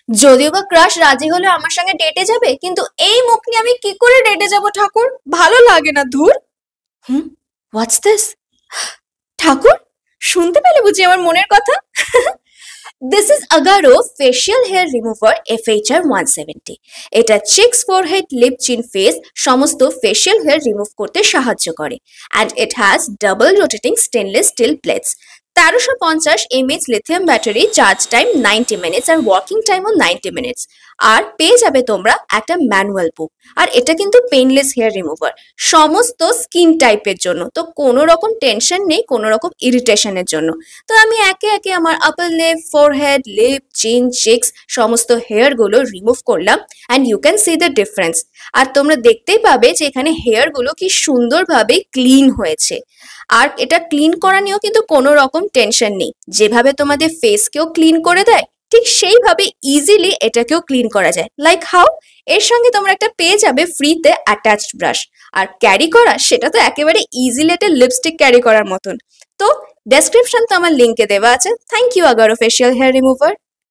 যদিও বা ক্রাশ রাজি হলে আমার সঙ্গে ডেটে যাবে, কিন্তু এই মুখ নিয়ে আমি কি করে ডেটে যাব ঠাকুর? ভালো লাগে না, ধুর। হুম, হোয়াটস দিস? ঠাকুর, শুনতে পেলে বুঝি আমার মনের কথা? This is Agaro facial hair remover FHR 170। এটা cheeks, forehead, lip, chin, face সমস্ত ফেশিয়াল হেয়ার রিমুভ করতে সাহায্য করে। And it has double rotating stainless steel plates, 1350 mAh lithium battery, charge time 90 minutes আর ওয়ার্কিং টাইমও 90 মিনিটস। আর পেয়ে যাবে তোমরা একটা ম্যানুয়াল বুক। আর এটা কিন্তু পেইনলেস হেয়ার রিমুভার, সমস্ত স্কিন টাইপের জন্য, তো কোনো রকম টেনশন নেই কোনো রকম ইরিটেশনের জন্য। তো আমি একে একে আমার upper lip, forehead, lip, chin, cheeks সমস্ত হেয়ারগুলো রিমুভ করলাম, and you can see the difference. আর তোমরা দেখতেই পাবে যে এখানে হেয়ারগুলো কি সুন্দরভাবে ক্লিন হয়েছে। আর এটা ক্লিন করা নিয়েও কিন্তু কোনো রকম টেনশন নেই, যেভাবে তোমাদের ফেসকেও ক্লিন করে দেয় ঠিক সেইভাবে ইজিলি এটাকেও ক্লিন করা যায়। Like how? এর সঙ্গে তোমরা একটা পেয়ে যাবে ফ্রিতে অ্যাটাচড ব্রাশ। আর ক্যারি করা সেটা তো একেবারে ইজিলি একটা লিপস্টিক ক্যারি করার মতন। তো ডেসক্রিপশন তো আমার লিঙ্কে দেওয়া আছে। Thank you Agaro facial hair remover.